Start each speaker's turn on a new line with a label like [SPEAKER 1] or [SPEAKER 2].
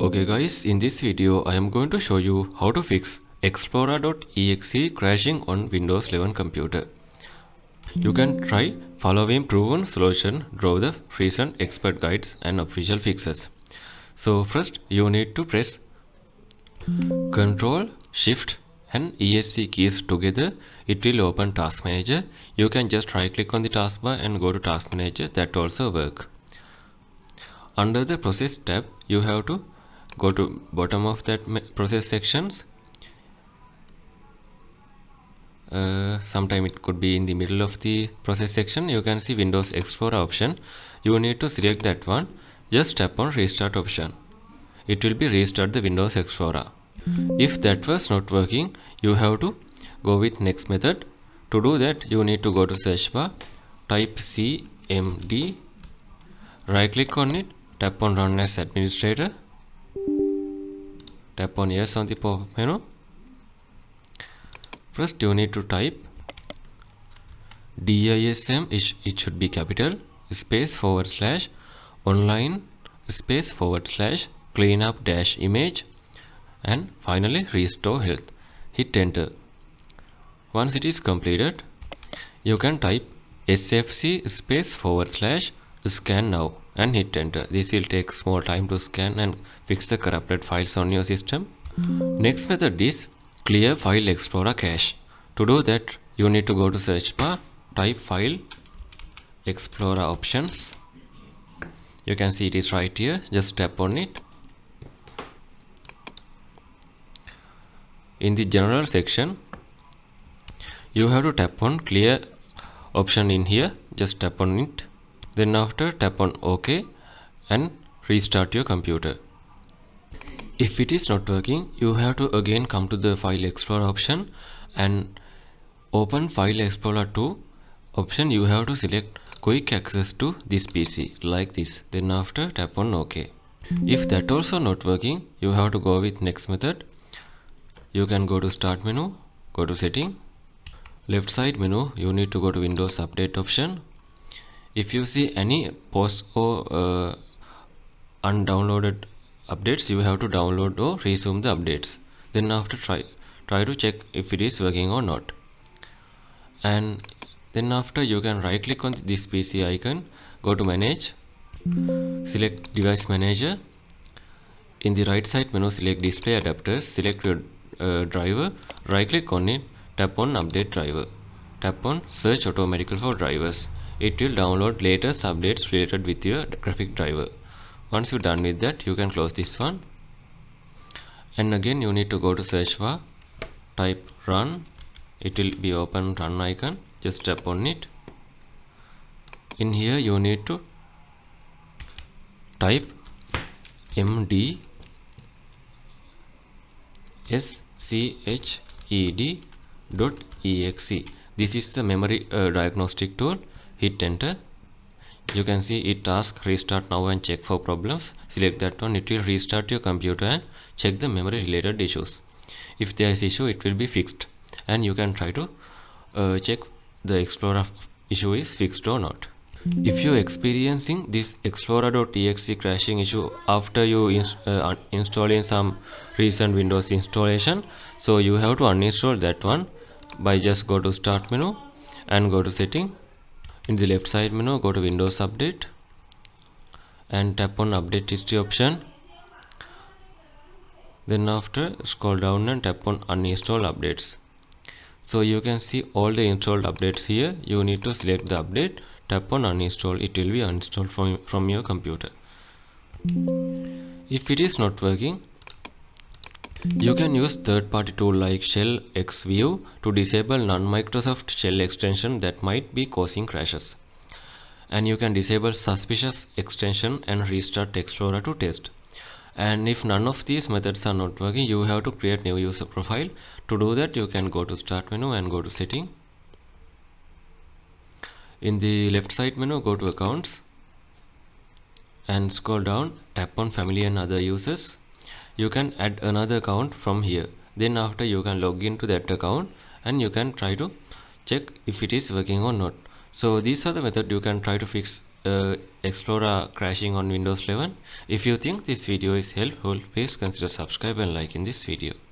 [SPEAKER 1] Okay guys, in this video I am going to show you how to fix explorer.exe crashing on Windows 11 computer. You can try following proven solution, draw the recent expert guides and official fixes. So first you need to press Ctrl, Shift and ESC keys together. It will open Task Manager. You can just right click on the taskbar and go to Task Manager. That also work. Under the Process tab, you have to go to bottom of that process sections. Sometime it could be in the middle of the process section. You can see Windows Explorer option. You need to select that one. Just tap on Restart option. It will be restart the Windows Explorer. If that was not working, you have to go with next method. To do that, you need to go to search bar, type cmd, right click on it, tap on Run as Administrator, tap on Yes on the pop-up menu. First you need to type DISM, it should be capital, space / online space / cleanup dash image, and finally restore health. Hit enter. Once it is completed, you can type sfc space / scan now and hit enter. This will take small time to scan and fix the corrupted files on your system. Next method is clear file explorer cache. To do that, you need to go to search bar, type file explorer options. You can see it is right here. Just tap on it. In the general section, you have to tap on clear option in here. Just tap on it. Then after, tap on OK and restart your computer. If it is not working, you have to again come to the File Explorer option and open File Explorer 2 option. You have to select quick access to this PC like this. Then after, tap on OK. If that also not working, you have to go with next method. You can go to Start menu, go to Setting. Left side menu, you need to go to Windows Update option. If you see any post or undownloaded updates, you have to download or resume the updates. Then after, try to check if it is working or not. And then after, you can right click on this PC icon, go to Manage, select Device Manager. In the right side menu, select Display Adapters, select your driver, right click on it, tap on Update Driver, tap on Search Automatically for drivers. It will download latest updates related with your graphic driver. Once you're done with that, you can close this one. And again, you need to go to search bar, type Run. It will be open Run icon. Just tap on it. In here, you need to type md sched.exe. This is the memory diagnostic tool. Hit enter. You can see it asks restart now and check for problems. Select that one. It will restart your computer and check the memory related issues. If there is issue, it will be fixed, and you can try to check the Explorer issue is fixed or not. If you are experiencing this explorer.exe crashing issue after you installing some recent Windows installation, so you have to uninstall that one by just go to Start menu and go to Setting. In the left side menu, go to Windows Update and tap on Update History option. Then after, scroll down and tap on Uninstall Updates. So you can see all the installed updates here. You need to select the update, tap on Uninstall. It will be uninstalled from your computer. If it is not working, you can use third-party tool like Shell Xview to disable non-Microsoft shell extension that might be causing crashes. And you can disable suspicious extension and restart Explorer to test. And if none of these methods are not working, you have to create new user profile. To do that, you can go to Start menu and go to Setting. In the left side menu, go to Accounts and scroll down, tap on Family and Other Users. You can add another account from here. Then after, you can log into that account and you can try to check if it is working or not. So these are the methods you can try to fix Explorer crashing on Windows 11. If you think this video is helpful, please consider subscribe and liking this video.